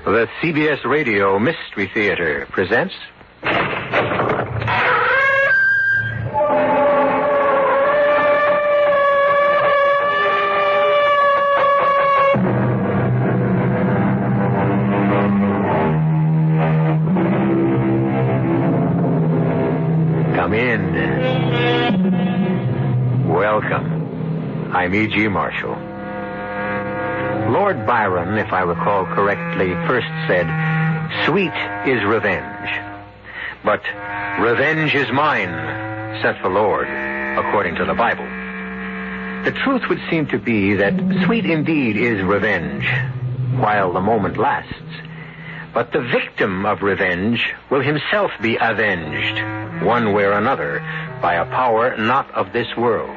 The CBS Radio Mystery Theater presents... Come in. Welcome. I'm E.G. Marshall. Lord Byron, if I recall correctly, first said, "Sweet is revenge. But revenge is mine, saith the Lord," according to the Bible. The truth would seem to be that sweet indeed is revenge, while the moment lasts. But the victim of revenge will himself be avenged, one way or another, by a power not of this world.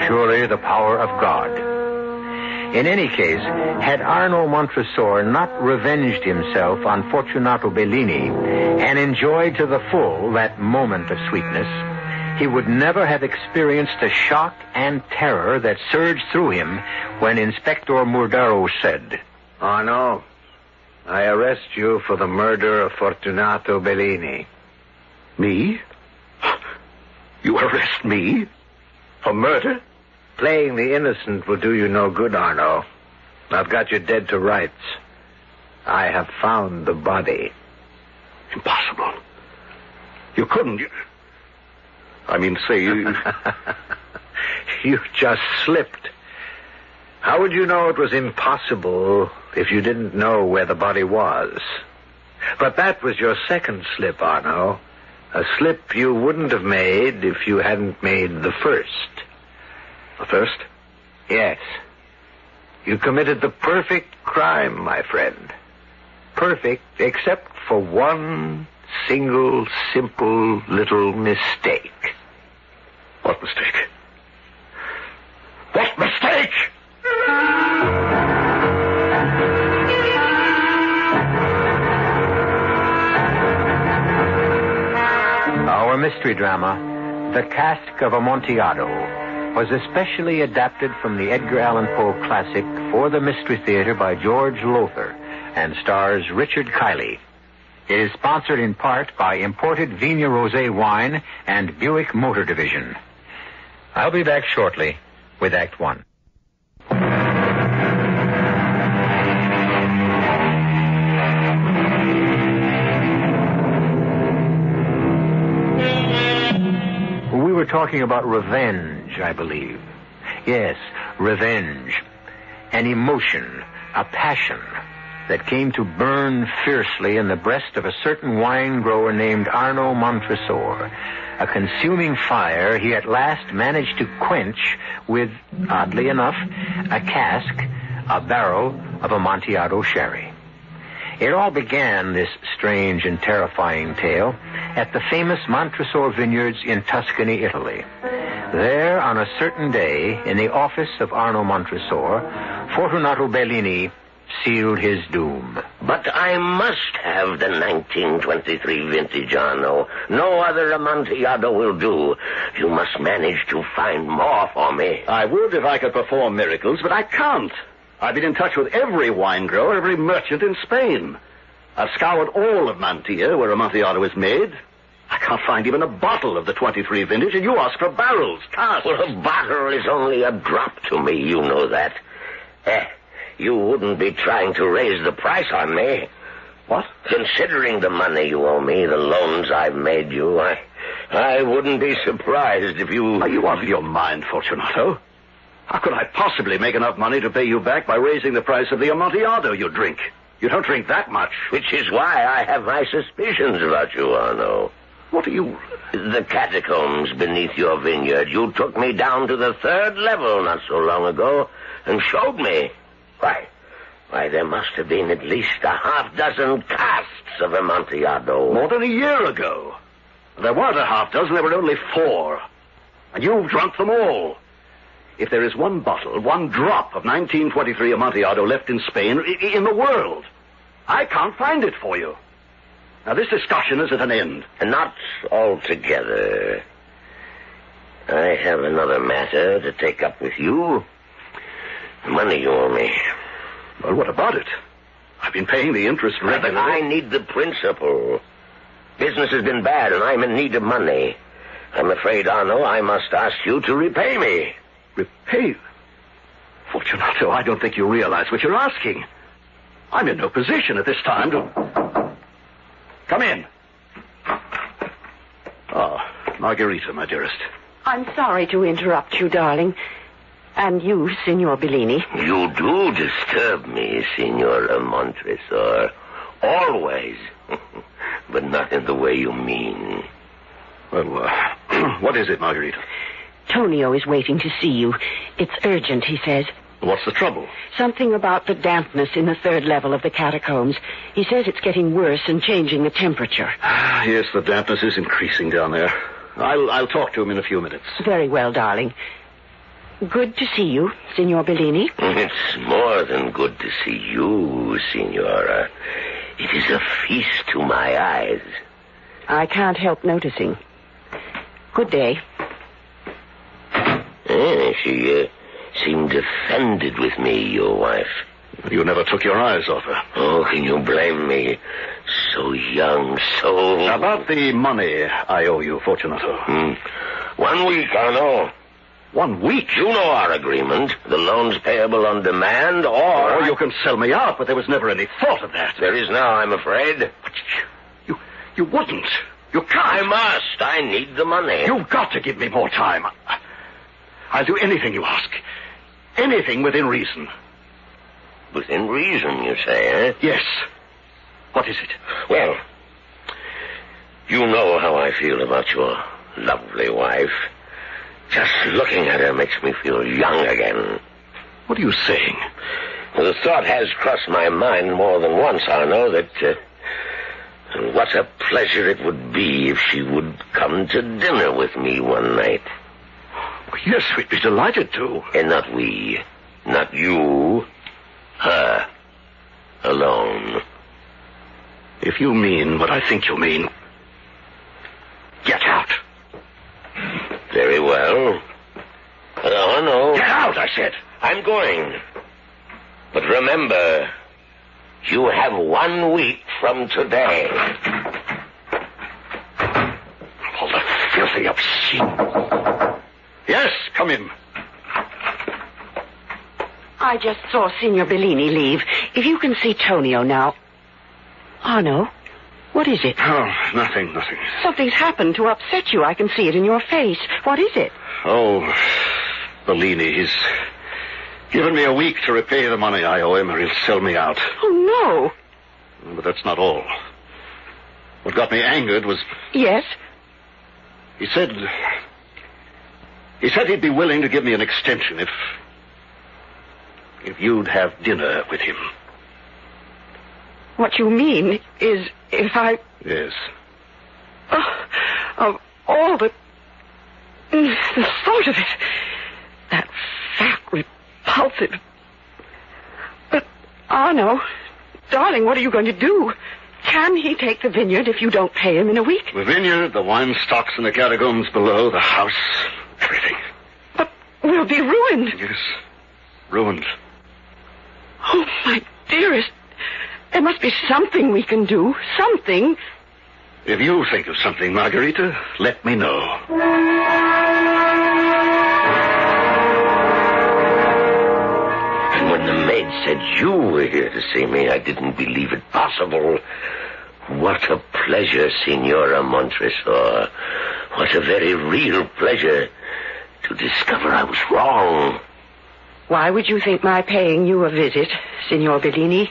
Surely the power of God. In any case, had Arno Montresor not revenged himself on Fortunato Bellini and enjoyed to the full that moment of sweetness, he would never have experienced the shock and terror that surged through him when Inspector Murdaro said, "Arno, I arrest you for the murder of Fortunato Bellini." Me? You arrest me? For murder? Playing the innocent will do you no good, Arno. I've got you dead to rights. I have found the body. Impossible. You couldn't. I mean, say you... You just slipped. How would you know it was impossible if you didn't know where the body was? But that was your second slip, Arno. A slip you wouldn't have made if you hadn't made the first. The first? Yes. You committed the perfect crime, my friend. Perfect, except for one single, simple little mistake. What mistake? What mistake? Our mystery drama, The Cask of Amontillado, was especially adapted from the Edgar Allan Poe classic For the Mystery Theater by George Lowthar and stars Richard Kiley. It is sponsored in part by imported Vigna Rosé wine and Buick Motor Division. I'll be back shortly with Act One. We were talking about revenge, I believe. Yes, revenge. An emotion, a passion that came to burn fiercely in the breast of a certain wine grower named Arno Montresor. A consuming fire he at last managed to quench with, oddly enough, a cask, a barrel of Amontillado sherry. It all began, this strange and terrifying tale, at the famous Montresor vineyards in Tuscany, Italy. There, on a certain day, in the office of Arno Montresor, Fortunato Bellini sealed his doom. "But I must have the 1923 vintage, Arno. No other Amontillado will do. You must manage to find more for me." I would if I could perform miracles, but I can't. I've been in touch with every wine grower, every merchant in Spain. I've scoured all of Mantilla, where Amontillado is made. I can't find even a bottle of the 23 vintage, and you ask for barrels, casks. Well, a bottle is only a drop to me, you know that. You wouldn't be trying to raise the price on me. What? Considering the money you owe me, the loans I've made you, I wouldn't be surprised if you... Are you out of your mind, Fortunato? How could I possibly make enough money to pay you back by raising the price of the Amontillado you drink? You don't drink that much. Which is why I have my suspicions about you, Arno. What are you... The catacombs beneath your vineyard. You took me down to the 3rd level not so long ago and showed me. Why, there must have been at least a half-dozen casks of Amontillado. More than a year ago. There weren't a half-dozen, there were only 4. And you've drunk them all. If there is one bottle, one drop of 1923 Amontillado left in Spain, in the world, I can't find it for you. Now, this discussion is at an end. Not altogether. I have another matter to take up with you. The money you owe me. Well, what about it? I've been paying the interest But regularly. I need the principal. Business has been bad, and I'm in need of money. I'm afraid, Arno, I must ask you to repay me. Repay? Fortunato, I don't think you realize what you're asking. I'm in no position at this time to... Come in. Margarita, my dearest. I'm sorry to interrupt you, darling. And you, Signor Bellini. You do disturb me, Signora Montresor. Always. But not in the way you mean. Well, what is it, Margarita? Tonio is waiting to see you. It's urgent, he says. What's the trouble? Something about the dampness in the third level of the catacombs. He says it's getting worse and changing the temperature. Yes, the dampness is increasing down there. I'll talk to him in a few minutes. Very well, darling. Good to see you, Signor Bellini. It's more than good to see you, Signora. It is a feast to my eyes. I can't help noticing. Good day. She seemed offended with me, your wife. You never took your eyes off her. Oh, can you blame me? So young, so... About the money I owe you, Fortunato. 1 week, Arno. 1 week? You know our agreement. The loan's payable on demand, or... you can sell me out, but there was never any thought of that. There is now, I'm afraid. But you wouldn't. You can't. I must. I need the money. You've got to give me more time. I'll do anything you ask. Anything within reason. Within reason, you say, eh? Yes. What is it? Well, you know how I feel about your lovely wife. Just looking at her makes me feel young again. What are you saying? The thought has crossed my mind more than once, Arno, that what a pleasure it would be if she would come to dinner with me one night. Yes, we'd be delighted to. And not we, not you, her, alone. If you mean what I think you mean, get out. Very well. Arno. Get out, I said. I'm going. But remember, you have 1 week from today. All the filthy obscene... Yes, come in. I just saw Signor Bellini leave. If you can see Tonio now... Arno, what is it? Oh, nothing. Something's happened to upset you. I can see it in your face. What is it? Oh, Bellini, he's given me a week to repay the money I owe him, or he'll sell me out. Oh, no. But that's not all. What got me angered was... Yes? He said he'd be willing to give me an extension if you'd have dinner with him. What you mean is if I... Yes. Of all the thought of it. That fat, repulsive... But, Arno, darling, what are you going to do? Can he take the vineyard if you don't pay him in a week? The vineyard, the wine stocks in the catacombs below, the house, everything. But we'll be ruined. Yes, ruined. Oh, my dearest, there must be something we can do. Something. If you think of something, Margarita, let me know. And when the maid said you were here to see me, I didn't believe it possible. What a pleasure, Signora Montresor. What a very real pleasure to discover I was wrong. Why would you think my paying you a visit, Signor Bellini,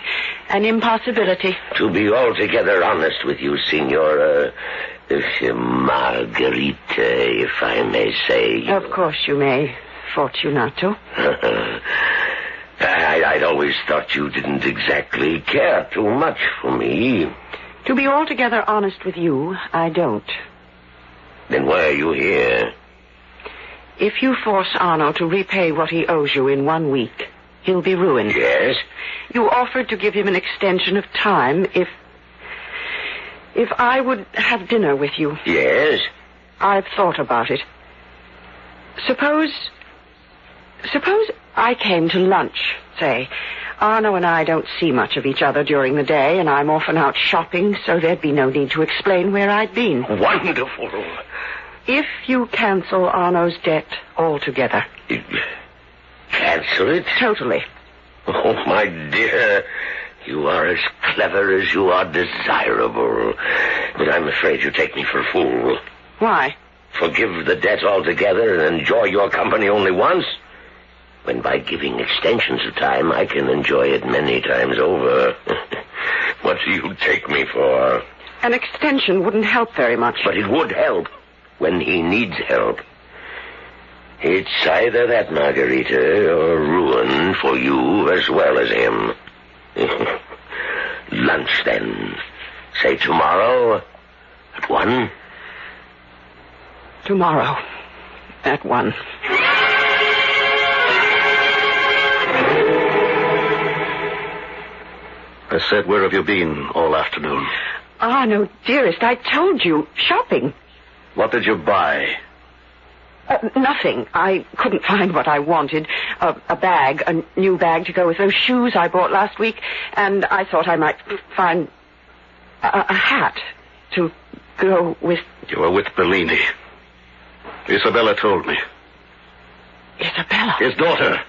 an impossibility? To be altogether honest with you, Signora Margarita, if I may say. Of course you may, Fortunato. I'd always thought you didn't exactly care too much for me. To be altogether honest with you, I don't. Then why are you here? If you force Arno to repay what he owes you in 1 week, he'll be ruined. Yes? You offered to give him an extension of time if I would have dinner with you. Yes? I've thought about it. Suppose I came to lunch, say. Arno and I don't see much of each other during the day, and I'm often out shopping, so there'd be no need to explain where I'd been. Wonderful. If you cancel Arno's debt altogether. Cancel it? Totally. Oh, my dear, you are as clever as you are desirable. But I'm afraid you take me for a fool. Why? Forgive the debt altogether and enjoy your company only once? When by giving extensions of time, I can enjoy it many times over. What do you take me for? An extension wouldn't help very much. But it would help when he needs help. It's either that, Margarita, or ruin for you as well as him. Lunch, then. Say tomorrow at 1? Tomorrow at 1. I said, where have you been all afternoon? Arno, dearest, I told you. Shopping. What did you buy? Nothing. I couldn't find what I wanted. A bag, a new bag to go with those shoes I bought last week, and I thought I might find a hat to go with... You were with Bellini. Isabella told me. Isabella? His daughter.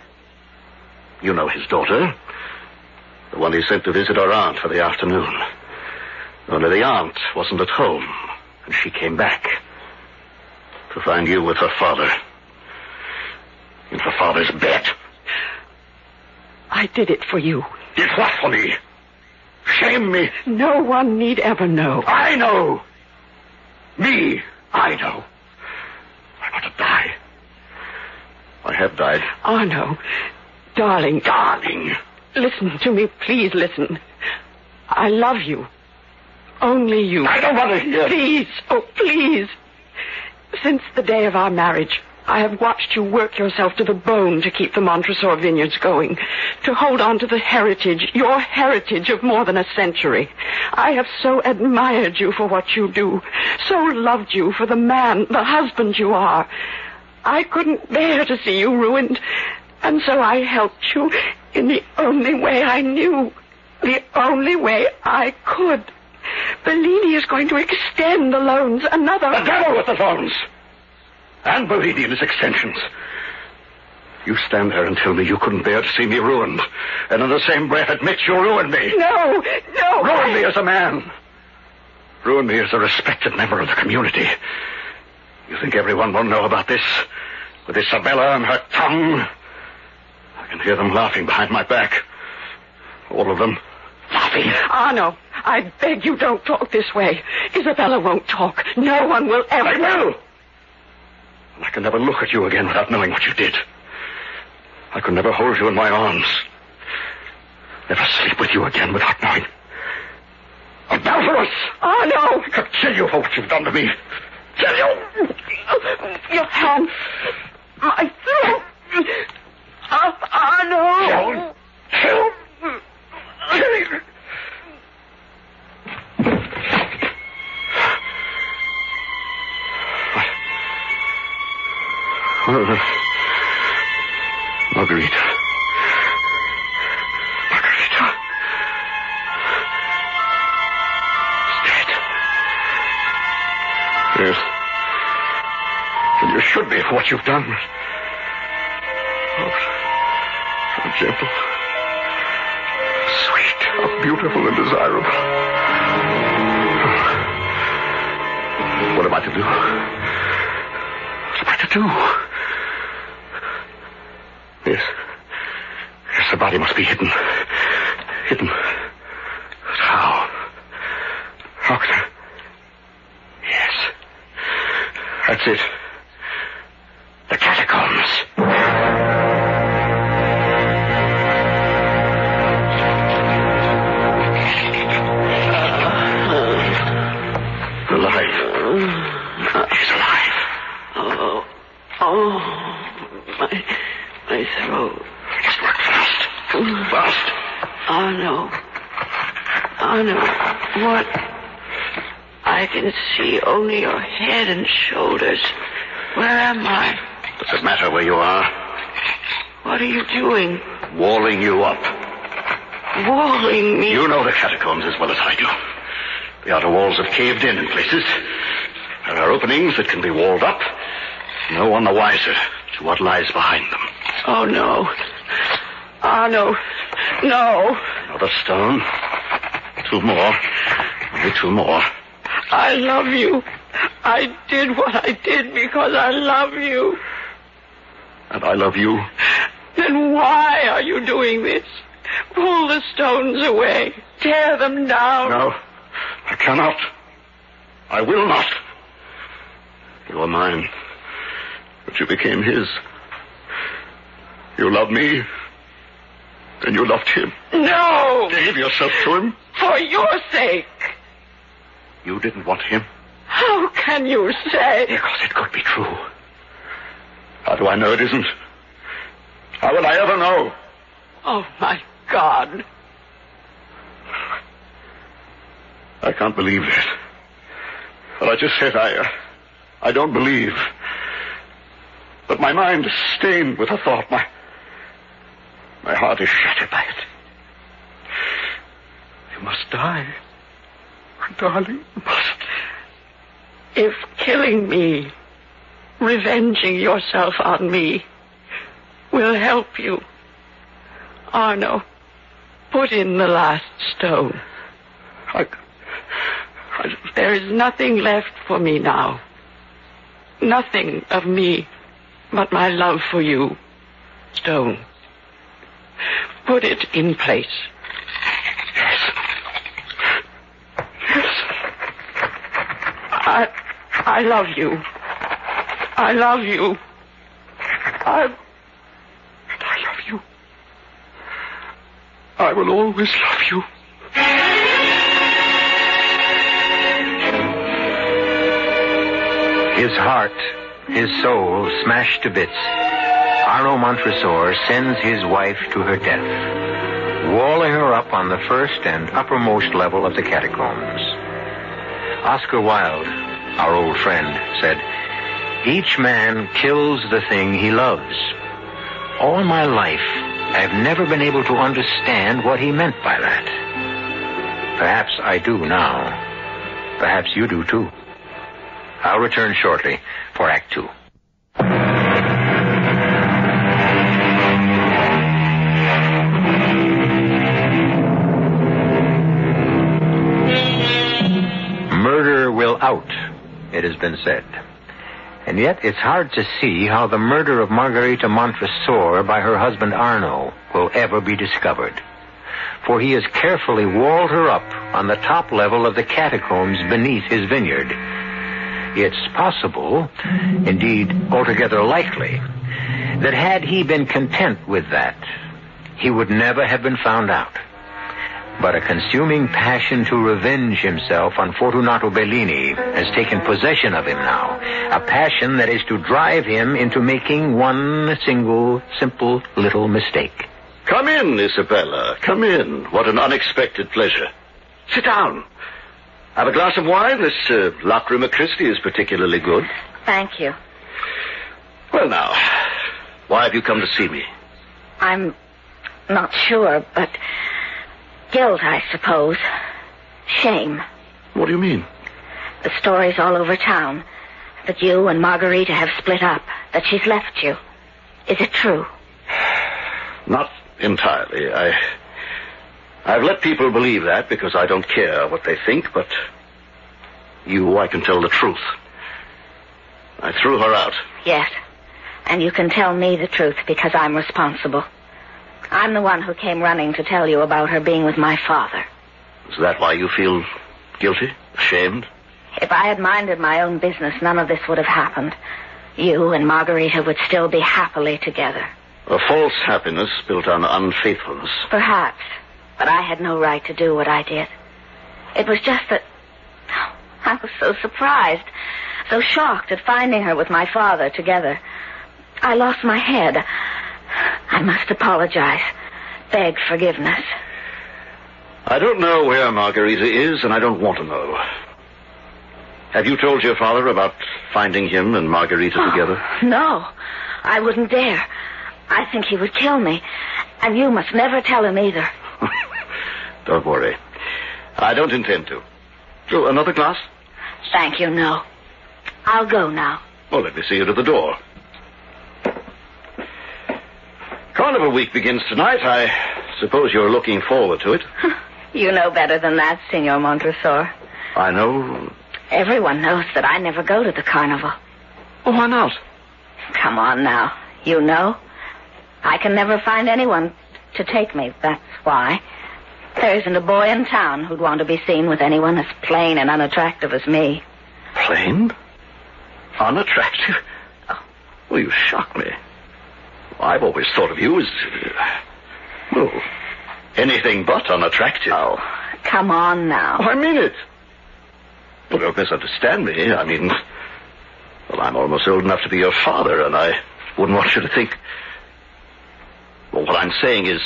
You know his daughter. The one he sent to visit her aunt for the afternoon. Only the aunt wasn't at home, and she came back to find you with her father. In her father's bed. I did it for you. Did what for me? Shame me. No one need ever know. I know. Me, I know. I want to die. I have died. Arno, darling. Darling. Listen to me, please listen. I love you. Only you. I don't want to hear. Please, oh, please. Since the day of our marriage, I have watched you work yourself to the bone to keep the Montresor vineyards going, to hold on to the heritage, your heritage of more than a century. I have so admired you for what you do, so loved you for the man, the husband you are. I couldn't bear to see you ruined, and so I helped you in the only way I knew, the only way I could. Bellini is going to extend the loans another... The devil with the loans! And Bellini and his extensions. You stand there and tell me you couldn't bear to see me ruined, and in the same breath admit you ruined me. No. Ruin me as a man. Ruin me as a respected member of the community. You think everyone will know about this? With Isabella and her tongue? I can hear them laughing behind my back. All of them. Laughing. Arno, I beg you don't talk this way. Isabella won't talk. No one will ever... I will! And I can never look at you again without knowing what you did. I could never hold you in my arms. Never sleep with you again without knowing. Adulterous! Arno! I could kill you for what you've done to me. Kill you! Your hand. My throat. Arno! Kill! Margarita. Is dead. Yes. And you should be for what you've done. Oh, so gentle. Sweet. How beautiful and desirable. What am I to do? What am I to do? Yes. Yes, the body must be hidden. Hidden. But how? How can I... Yes. That's it. The catacombs. Alive. He's alive. My throat. Just work fast. Fast. Arno, what? I can see only your head and shoulders. Where am I? Does it matter where you are? What are you doing? Walling you up. walling me. You know the catacombs as well as I do. The outer walls have caved in places. There are openings that can be walled up. No one the wiser to what lies behind them. Oh, no. Arno, no. Another stone. 2 more. Only 2 more. I love you. I did what I did because I love you. And I love you. Then why are you doing this? Pull the stones away. Tear them down. No, I cannot. I will not. You are mine. But you became his. You loved me. And you loved him. No. Gave yourself to him. For your sake. You didn't want him. How can you say? Because it could be true. How do I know it isn't? How will I ever know? Oh, my God. I can't believe that. Well, I just said I don't believe. But my mind is stained with the thought. My heart is shattered by it. You must die. My darling, you must. If killing me, revenging yourself on me, will help you, Arno, put in the last stone. There is nothing left for me now. Nothing of me but my love for you. Stone. Put it in place. Yes. I love you. I love you. I love you. I will always love you. His heart, his soul smashed to bits, Arno Montresor sends his wife to her death, walling her up on the first and uppermost level of the catacombs. Oscar Wilde, our old friend, said, "Each man kills the thing he loves." All my life, I've never been able to understand what he meant by that. Perhaps I do now. Perhaps you do too. I'll return shortly for Act 2. Murder will out, it has been said. And yet it's hard to see how the murder of Margarita Montresor by her husband Arno will ever be discovered. For he has carefully walled her up on the top level of the catacombs beneath his vineyard. It's possible, indeed altogether likely, that had he been content with that, he would never have been found out. But a consuming passion to revenge himself on Fortunato Bellini has taken possession of him now. A passion that is to drive him into making one single, simple little mistake. Come in, Isabella. Come in. What an unexpected pleasure. Sit down. Have a glass of wine? This Lacrima Christi is particularly good. Thank you. Well, now, why have you come to see me? I'm not sure, but guilt, I suppose. Shame. What do you mean? The stories all over town that you and Margarita have split up, that she's left you. Is it true? Not entirely. I've let people believe that because I don't care what they think, but I can tell the truth. I threw her out. Yes, and you can tell me the truth because I'm responsible. I'm the one who came running to tell you about her being with my father. Is that why you feel guilty? Ashamed? If I had minded my own business, none of this would have happened. You and Margarita would still be happily together. A false happiness built on unfaithfulness. Perhaps, but I had no right to do what I did. It was just that I was so surprised, so shocked at finding her with my father together. I lost my head. I must apologize, beg forgiveness. I don't know where Margarita is, and I don't want to know. Have you told your father about finding him and Margarita together? No, I wouldn't dare. I think he would kill me, and you must never tell him either. Don't worry. I don't intend to. Oh, another glass? Thank you, no. I'll go now. Well, let me see you to the door. Carnival week begins tonight. I suppose you're looking forward to it. You know better than that, Signor Montresor. I know. Everyone knows that I never go to the carnival. Oh, why not? Come on now. You know. I can never find anyone to take me, that's why. There isn't a boy in town who'd want to be seen with anyone as plain and unattractive as me. Plain? Unattractive? Oh. Well, you shock me. I've always thought of you as, well, anything but unattractive. Oh, come on now. Oh, I mean it. Well, don't misunderstand me. I mean, well, I'm almost old enough to be your father, and I wouldn't want you to think... Well, what I'm saying is,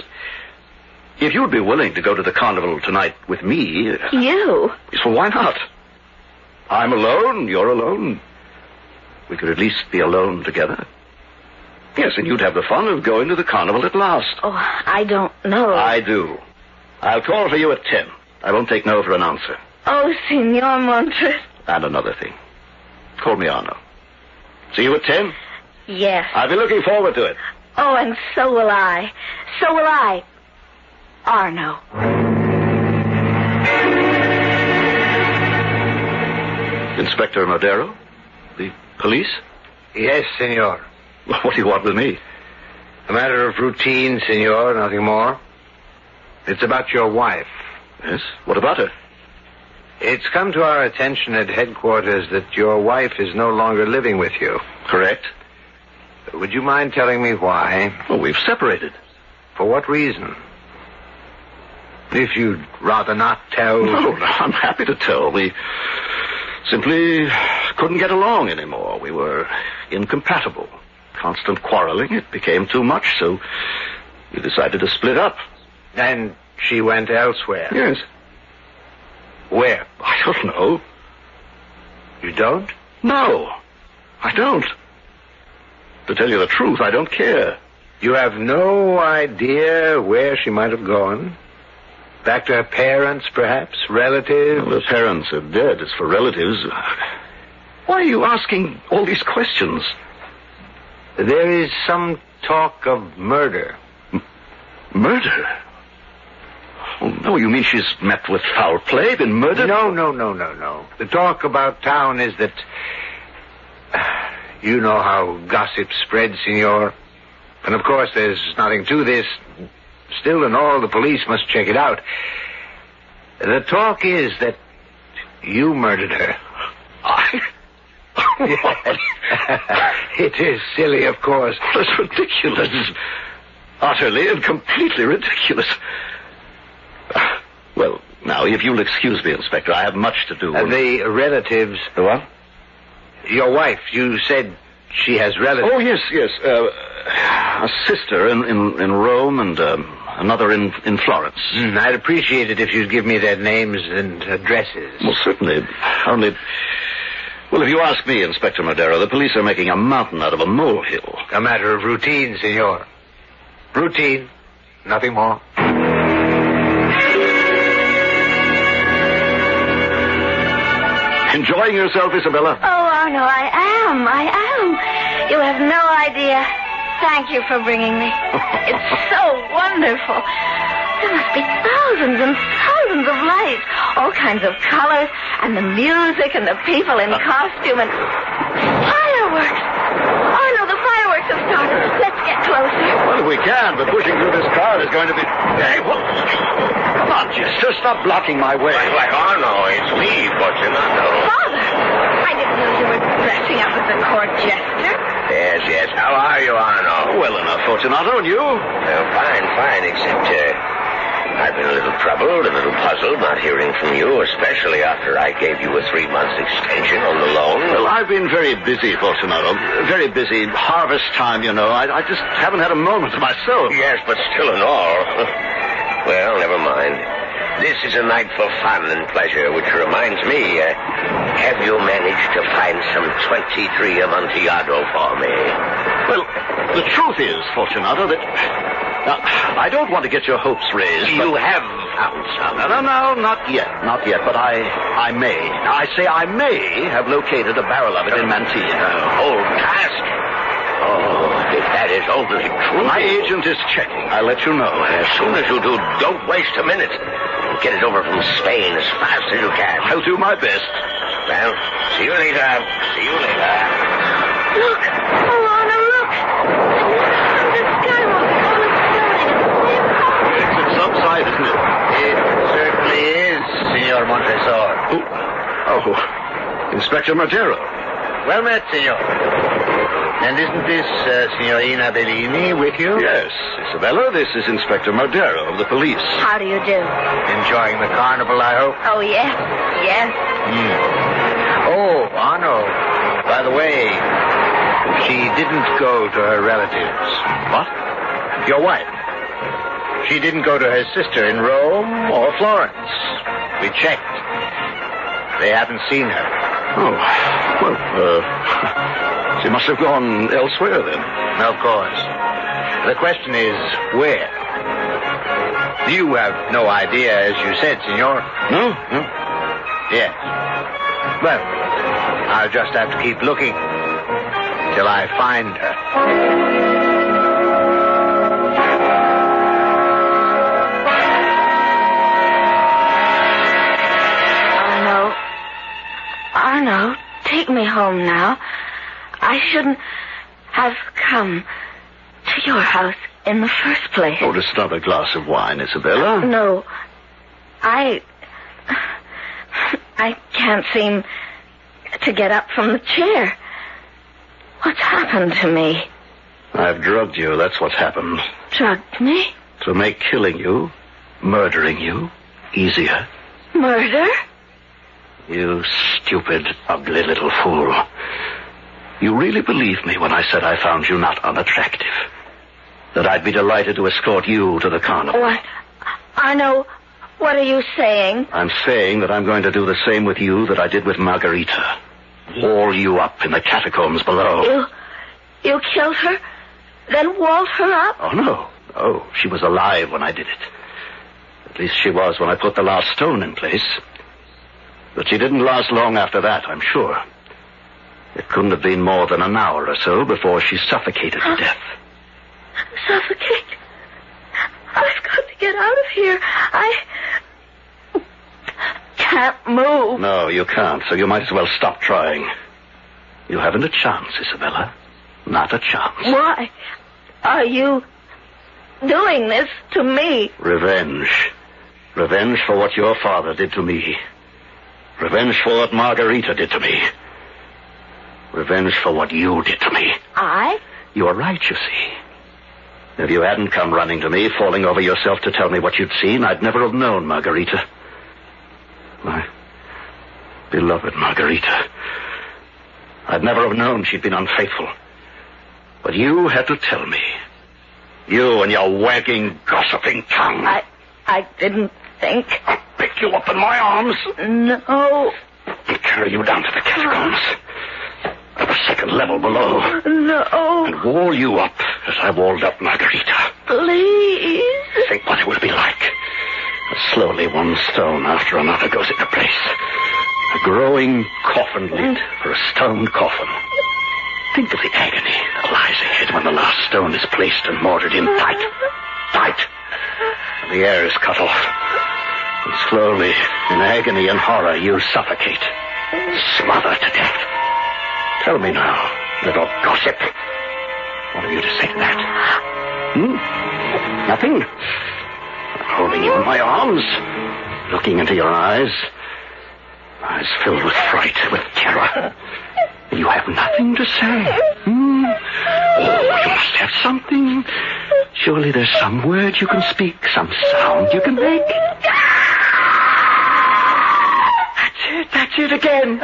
if you'd be willing to go to the carnival tonight with me... You? So why not? I'm alone, you're alone. We could at least be alone together. Yes, and you'd have the fun of going to the carnival at last. Oh, I don't know. I do. I'll call for you at 10. I won't take no for an answer. Oh, Signor Montres. And another thing. Call me Arno. See you at 10? Yes. I'll be looking forward to it. Oh, and so will I. So will I. Arno. Inspector Madero? The police? Yes, senor. What do you want with me? A matter of routine, senor, nothing more. It's about your wife. Yes? What about her? It's come to our attention at headquarters that your wife is no longer living with you. Correct. Would you mind telling me why? Well, we've separated. For what reason? If you'd rather not tell... No, I'm happy to tell. We simply couldn't get along anymore. We were incompatible. Constant quarreling. It became too much, so we decided to split up. And she went elsewhere? Yes. Where? I don't know. You don't? No, I don't. To tell you the truth, I don't care. You have no idea where she might have gone? Back to her parents, perhaps? Relatives? Well, her parents are dead. As for relatives... Why are you asking all these questions? There is some talk of murder. Murder? Oh, no, you mean she's met with foul play, been murdered? No. The talk about town is that... You know how gossip spreads, senor. And of course there's nothing to this. Still and all, the police must check it out. The talk is that you murdered her. I? It is silly, of course. It's ridiculous. Utterly and completely ridiculous. Well, now, if you'll excuse me, Inspector, I have much to do. The relatives... The what? Your wife, you said she has relatives. Oh, yes. A sister in Rome and another in Florence. I'd appreciate it if you'd give me their names and addresses. Well, certainly. Only... Well, if you ask me, Inspector Madero, the police are making a mountain out of a molehill. A matter of routine, senor. Routine. Nothing more. Enjoying yourself, Isabella? Oh, Arno, I am. You have no idea. Thank you for bringing me. It's so wonderful. There must be thousands and thousands of lights, all kinds of colors, and the music and the people in costume and fireworks. Arno, the fireworks have started. Let's get closer. Well, if we can, but pushing through this crowd is going to be... Hey, what? Come on, Chester, stop blocking my way. Why, Arno, it's me, Fortunato. Father, I didn't know you were dressing up as a court jester. Yes. How are you, Arno? Well enough, Fortunato, and you? Well, fine, except, I've been a little troubled, a little puzzled not hearing from you, especially after I gave you a 3-month extension on the loan. Well, I've been very busy, Fortunato. Very busy. Harvest time, you know. I just haven't had a moment to myself. Yes, but still and all. Well, never mind. This is a night for fun and pleasure, which reminds me, have you managed to find some 23 Amontillado for me? Well, the truth is, Fortunato, that Now, I don't want to get your hopes raised. You have found some. No, not yet. Not yet, but I may. Now, I say I may have located a barrel of it in Mantilla. Whole cask? Oh, if that is only true. My agent is checking. I'll let you know. As soon as you do, don't waste a minute. Get it over from Spain as fast as you can. I'll do my best. Well, see you later. See you later. Look! Oh, Anna, look! The skyrocket all exploding. It's subside, isn't it? It certainly is, Senor Montresor. Oh, Inspector Madero. Well met, senor. And isn't this Signorina Bellini with you? Yes, Isabella, this is Inspector Madero of the police. How do you do? Enjoying the carnival, I hope? Oh, yes. Yes. Oh, Arno. By the way, she didn't go to her relatives. What? Your wife. She didn't go to her sister in Rome or Florence. We checked. They haven't seen her. Oh, well, she must have gone elsewhere then. Of course. The question is, where? You have no idea, as you said, senor. No? Yes. Well, I'll just have to keep looking till I find her. Arno, take me home now. I shouldn't have come to your house in the first place. Oh, just another glass of wine, Isabella. No. I can't seem to get up from the chair. What's happened to me? I've drugged you, that's what's happened. Drugged me? To make killing you, murdering you, easier. Murder? You stupid, ugly little fool. You really believed me when I said I found you not unattractive. That I'd be delighted to escort you to the carnival. What? Arno, what are you saying? I'm saying that I'm going to do the same with you that I did with Margarita. Wall you up in the catacombs below. You killed her? Then walled her up? Oh, no. Oh, she was alive when I did it. At least she was when I put the last stone in place. But she didn't last long after that, I'm sure. It couldn't have been more than an hour or so before she suffocated to death. Suffocate? I've got to get out of here. I can't move. No, you can't, so you might as well stop trying. You haven't a chance, Isabella. Not a chance. Why are you doing this to me? Revenge. Revenge for what your father did to me. Revenge for what Margarita did to me. Revenge for what you did to me. I? You're right, you see. If you hadn't come running to me, falling over yourself to tell me what you'd seen, I'd never have known Margarita. My beloved Margarita. I'd never have known she'd been unfaithful. But you had to tell me. You and your wagging, gossiping tongue. I didn't think. I'll pick you up in my arms. No. And carry you down to the catacombs. To the second level below. No. And wall you up as I walled up Margarita. Please. Think what it would be like. As slowly one stone after another goes into place. A growing coffin lid for a stone coffin. Think of the agony that lies ahead when the last stone is placed and mortared in tight. Tight. And the air is cut off. And slowly, in agony and horror, you suffocate. Smother to death. Tell me now, little gossip. What have you to say to that? Nothing? I'm holding you in my arms, looking into your eyes. Eyes filled with fright, with terror. You have nothing to say. Oh, you must have something. Surely there's some word you can speak, some sound you can make. That's it again.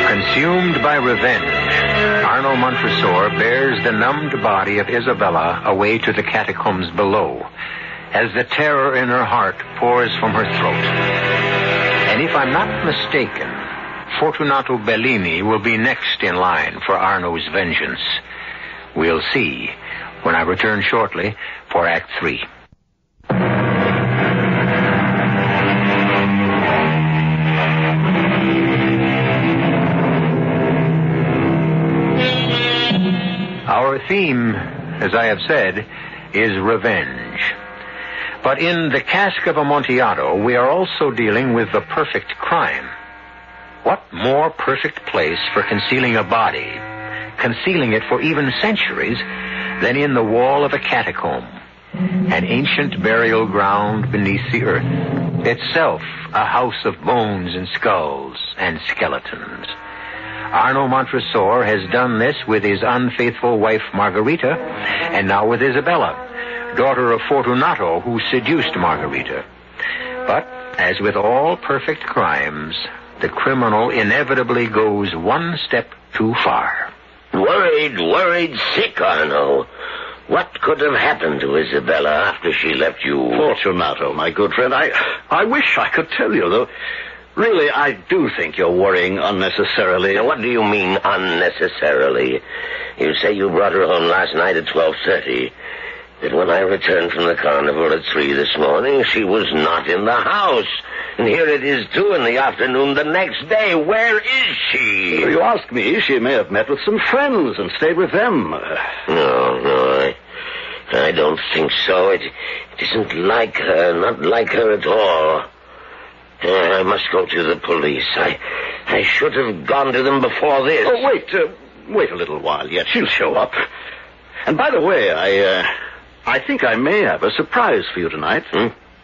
Consumed by revenge, Arno Montresor bears the numbed body of Isabella away to the catacombs below, as the terror in her heart pours from her throat. And if I'm not mistaken, Fortunato Bellini will be next in line for Arno's vengeance. We'll see when I return shortly for Act 3. Our theme, as I have said, is revenge. But in the Cask of Amontillado, we are also dealing with the perfect crime. What more perfect place for concealing a body, concealing it for even centuries, than in the wall of a catacomb, an ancient burial ground beneath the earth, itself a house of bones and skulls and skeletons. Arno Montresor has done this with his unfaithful wife Margarita, and now with Isabella, daughter of Fortunato, who seduced Margarita. But, as with all perfect crimes, the criminal inevitably goes one step too far. Worried sick, Arno. What could have happened to Isabella after she left you? Fortunato, my good friend, I wish I could tell you, though. Really, I do think you're worrying unnecessarily. Now, what do you mean, unnecessarily? You say you brought her home last night at 12:30. But when I returned from the carnival at 3 this morning, she was not in the house. And here it is 2 in the afternoon the next day. Where is she? You ask me, she may have met with some friends and stayed with them. No, I don't think so. It isn't like her, not like her at all. I must go to the police. I should have gone to them before this. Oh, wait a little while yet. She'll show up. And by the way, I think I may have a surprise for you tonight.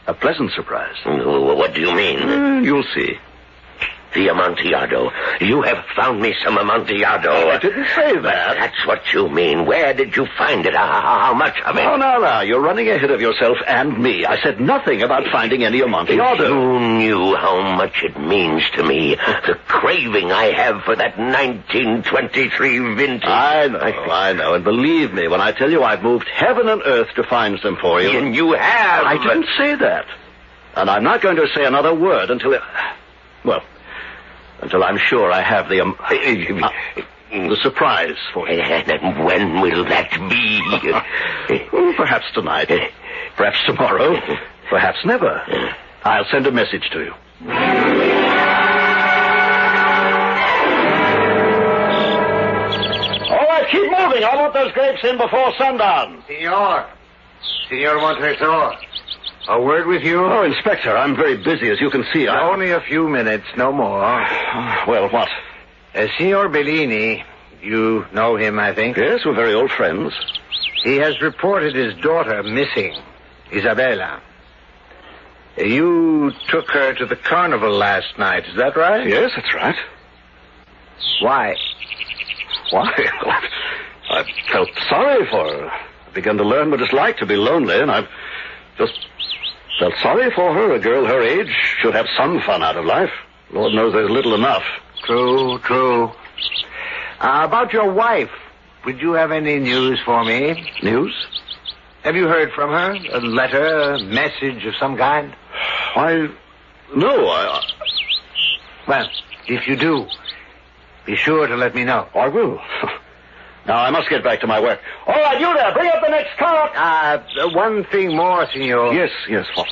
A pleasant surprise. What do you mean? You'll see. The Amontillado. You have found me some Amontillado. Oh, I didn't say that. That's what you mean. Where did you find it? How much of it? Oh, now. You're running ahead of yourself and me. I said nothing about finding any Amontillado. If you knew how much it means to me, the craving I have for that 1923 vintage. I know. And believe me, when I tell you I've moved heaven and earth to find some for you. And you have. I didn't say that. And I'm not going to say another word until I'm sure I have the surprise for you. And when will that be? Perhaps tonight. Perhaps tomorrow. Perhaps never. I'll send a message to you. All right, keep moving. I want those grapes in before sundown. Senor Montresor. A word with you? Oh, Inspector, I'm very busy, as you can see. Only a few minutes, no more. Well, what? Signor Bellini, you know him, I think? Yes, we're very old friends. He has reported his daughter missing, Isabella. You took her to the carnival last night, is that right? Yes, that's right. Why? I felt sorry for her. I began to learn what it's like to be lonely, and I've just felt sorry for her. A girl her age should have some fun out of life. Lord knows there's little enough. True. About your wife, would you have any news for me? News? Have you heard from her? A letter, a message of some kind? Why, no, Well, if you do, be sure to let me know. I will. Now, I must get back to my work. All right, you there, bring up the next cart. One thing more, senor. Yes, what?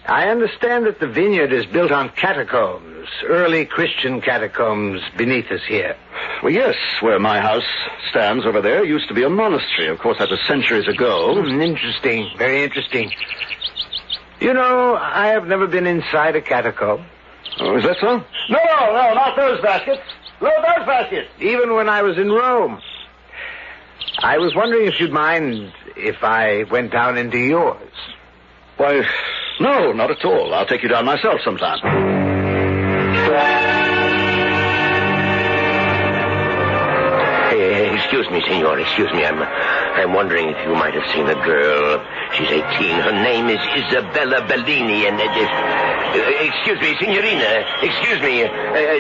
I understand that the vineyard is built on catacombs, early Christian catacombs beneath us here. Well, yes, where my house stands over there used to be a monastery. Of course, that was centuries ago. Interesting, very interesting. You know, I have never been inside a catacomb. Oh, is that so? No, not those baskets. No, those baskets. Even when I was in Rome. I was wondering if you'd mind if I went down into yours. Why, no, not at all. I'll take you down myself sometime. Excuse me, senor. Excuse me. I'm wondering if you might have seen a girl. She's 18. Her name is Isabella Bellini, and excuse me, signorina. Excuse me.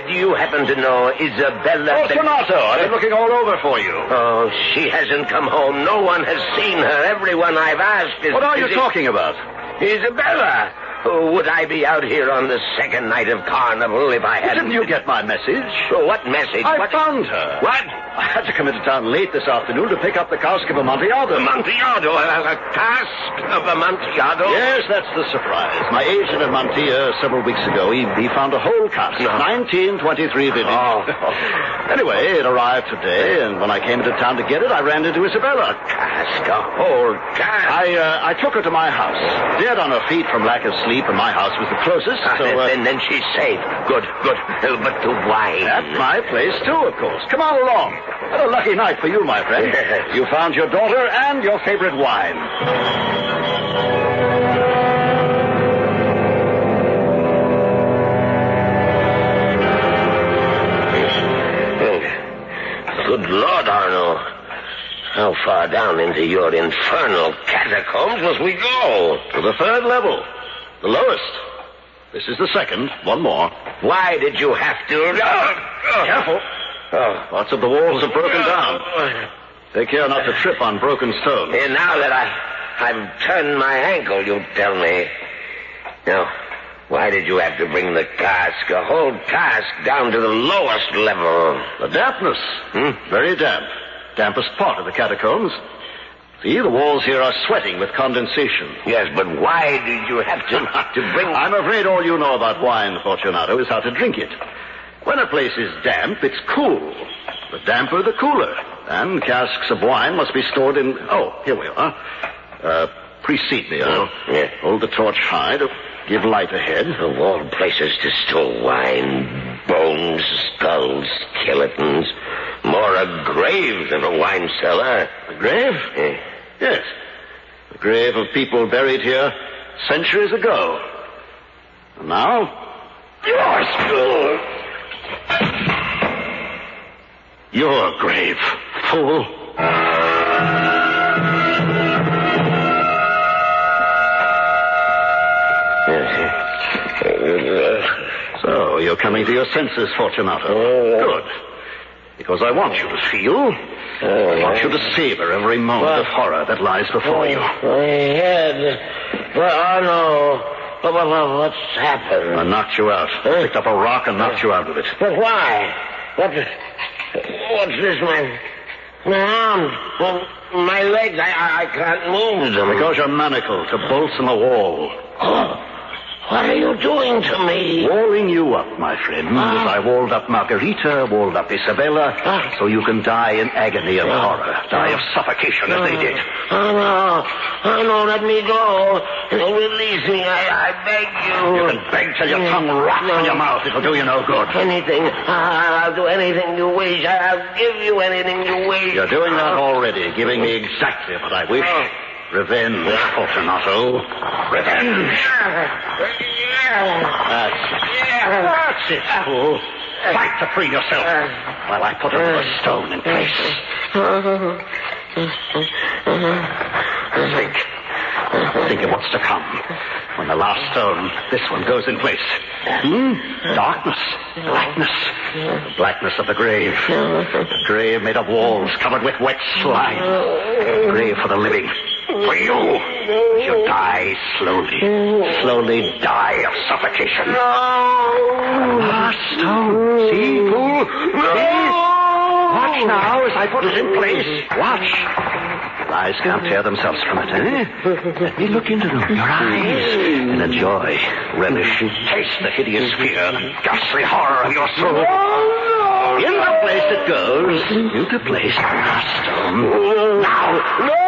Do you happen to know Isabella? Fortunato, I've been looking all over for you. Oh, she hasn't come home. No one has seen her. Everyone I've asked is... What are you talking about? Isabella. Would I be out here on the second night of Carnival if I hadn't... Didn't you get my message? What message? I found her. What? I had to come into town late this afternoon to pick up the Cask of Amontillado. Amontillado? A cask of Amontillado? Yes, that's the surprise. My agent at Montilla several weeks ago, he found a whole cask. No. 1923 vintage. Oh. Anyway, it arrived today, and when I came into town to get it, I ran into Isabella. Cask, a whole cask. I took her to my house. Dead on her feet from lack of sleep, and my house was the closest, so... Then she's safe. Good. But the wine... At my place, too, of course. Come on along. What a lucky night for you, my friend. You found your daughter and your favorite wine. Good Lord, Arnold. How far down into your infernal catacombs must we go? To the third level. The lowest. This is the second. One more. Why did you have to... Careful. Parts of the walls have broken down. Take care not to trip on broken stones. And now that I've turned my ankle, you tell me. Now, why did you have to bring the cask, a whole cask, down to the lowest level? The dampness. Very damp. Dampest part of the catacombs. See, the walls here are sweating with condensation. Yes, but why did you have to bring... I'm afraid all you know about wine, Fortunato, is how to drink it. When a place is damp, it's cool. The damper, the cooler. And casks of wine must be stored in... Oh, here we are. Precede me, Earl. Yeah. Hold the torch high to give light ahead. Of all places to store wine, bones, skulls, skeletons. More a grave than a wine cellar. A grave? Yes. The grave of people buried here centuries ago. And now... Your grave, fool. So, you're coming to your senses, Fortunato. Good. Because I want you to feel. I want you to savor every moment of horror that lies before you. My head. Oh, no. What's happened? I knocked you out. Picked up a rock and knocked you out with it. But why? What's this? My arms, my legs, I can't move them. Because you're manacled to bolts in the wall. What are you doing to me? Walling you up, my friend, as I walled up Margarita, walled up Isabella, so you can die in agony and horror. Die of suffocation as they did. Oh, no, let me go. Release me, I beg you. You can beg till your tongue rots in your mouth. It'll do you no good. Anything. I'll do anything you wish. I'll give you anything you wish. You're doing that already, giving me exactly what I wish. Revenge, Fortunato. Revenge. That's it, fool. Fight to free yourself while I put another stone in place. Think of what's to come. When the last stone, this one, goes in place. Darkness, blackness, the blackness of the grave. The grave made of walls covered with wet slime. A grave for the living. For you. You die slowly. Slowly die of suffocation. No. Last stone. See, fool? See? Watch now as I put it in place. Watch. Your eyes can't tear themselves from it, eh? Let me look into them. Your eyes. And enjoy, relish, taste the hideous fear, the ghastly horror of your soul. Into place it goes. Into place. Last stone. Now.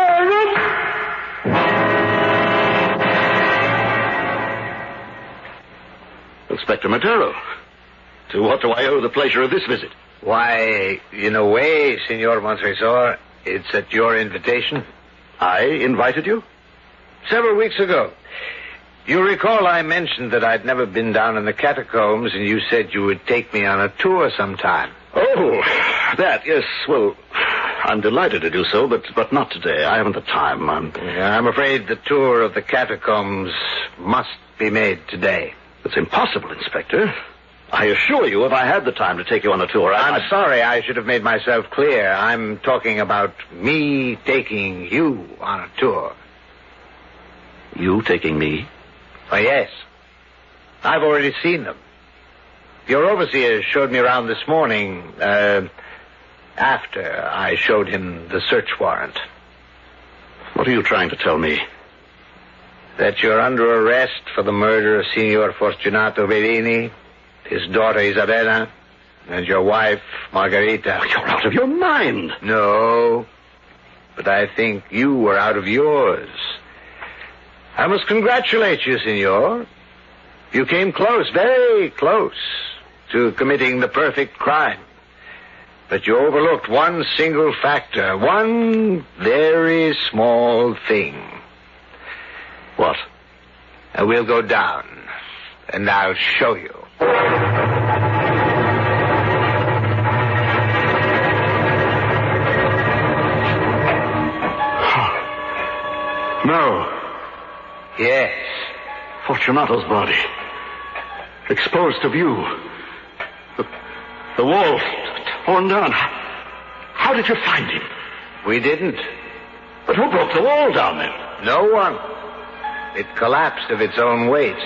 Inspector Madero, to what do I owe the pleasure of this visit? Why, in a way, Senor Montresor, it's at your invitation. I invited you? Several weeks ago. You recall I mentioned that I'd never been down in the catacombs, and you said you would take me on a tour sometime. Oh, that, yes. Well, I'm delighted to do so, but not today. I haven't the time. I'm afraid the tour of the catacombs must be made today. It's impossible, Inspector. I assure you, if I had the time to take you on a tour, I'm sorry, I should have made myself clear. I'm talking about me taking you on a tour. You taking me Oh, yes. I've already seen them. Your overseer showed me around this morning, after I showed him the search warrant. What are you trying to tell me? That you're under arrest for the murder of Signor Fortunato Bellini, his daughter Isabella, and your wife Margarita. You're out of your mind. No, but I think you were out of yours. I must congratulate you, Signor. You came close, very close, to committing the perfect crime. But you overlooked one single factor, one very small thing. What? We'll go down, and I'll show you. No. Yes. Fortunato's body. Exposed to view. The wall torn down. How did you find him? We didn't. But who broke the wall down then? No one. It collapsed of its own weight.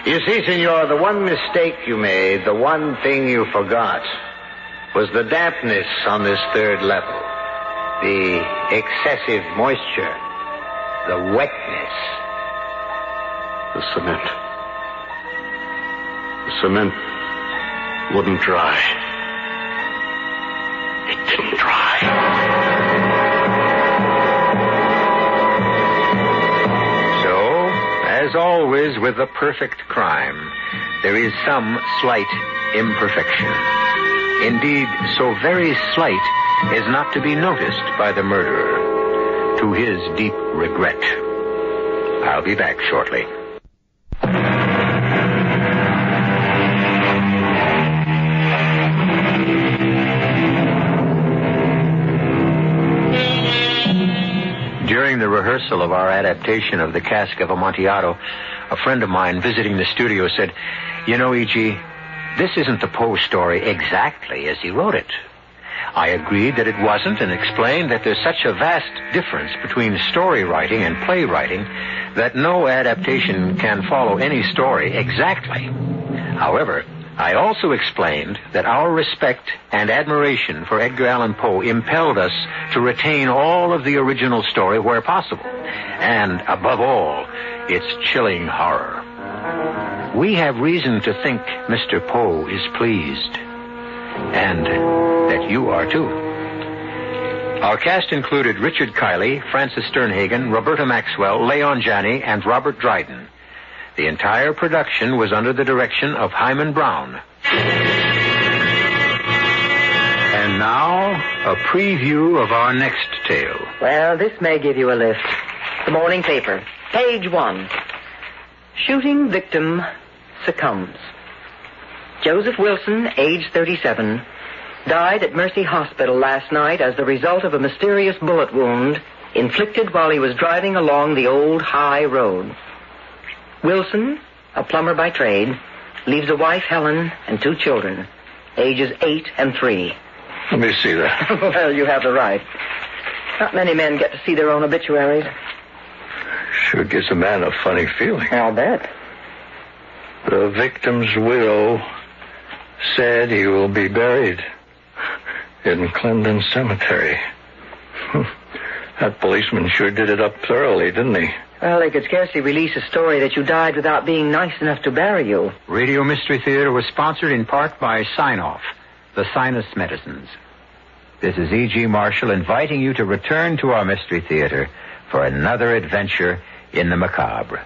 You see, Senor, the one mistake you made, the one thing you forgot, was the dampness on this third level. The excessive moisture. The wetness. The cement. The cement wouldn't dry. It didn't dry. So, as always with a perfect crime, there is some slight imperfection. Indeed, so very slight as not to be noticed by the murderer, to his deep regret. I'll be back shortly. During the rehearsal of our adaptation of the Cask of Amontillado, a friend of mine visiting the studio said, "You know, E.G., this isn't the Poe story exactly as he wrote it." I agreed that it wasn't and explained that there's such a vast difference between story writing and playwriting that no adaptation can follow any story exactly. However, I also explained that our respect and admiration for Edgar Allan Poe impelled us to retain all of the original story where possible, and, above all, its chilling horror. We have reason to think Mr. Poe is pleased, and that you are too. Our cast included Richard Kiley, Francis Sternhagen, Roberta Maxwell, Leon Janney, and Robert Dryden. The entire production was under the direction of Hyman Brown. And now, a preview of our next tale. Well, this may give you a lift. The morning paper, page 1. Shooting victim succumbs. Joseph Wilson, age 37, died at Mercy Hospital last night as the result of a mysterious bullet wound inflicted while he was driving along the old high road. Wilson, a plumber by trade, leaves a wife, Helen, and 2 children, ages 8 and 3. Let me see that. Well, you have the right. Not many men get to see their own obituaries. Sure gives a man a funny feeling. I'll bet. The victim's widow said he will be buried in Clendon Cemetery. That policeman sure did it up thoroughly, didn't he? Well, they could scarcely release a story that you died without being nice enough to bury you. Radio Mystery Theater was sponsored in part by Sign-Off, the sinus medicines. This is E.G. Marshall inviting you to return to our Mystery Theater for another adventure in the macabre.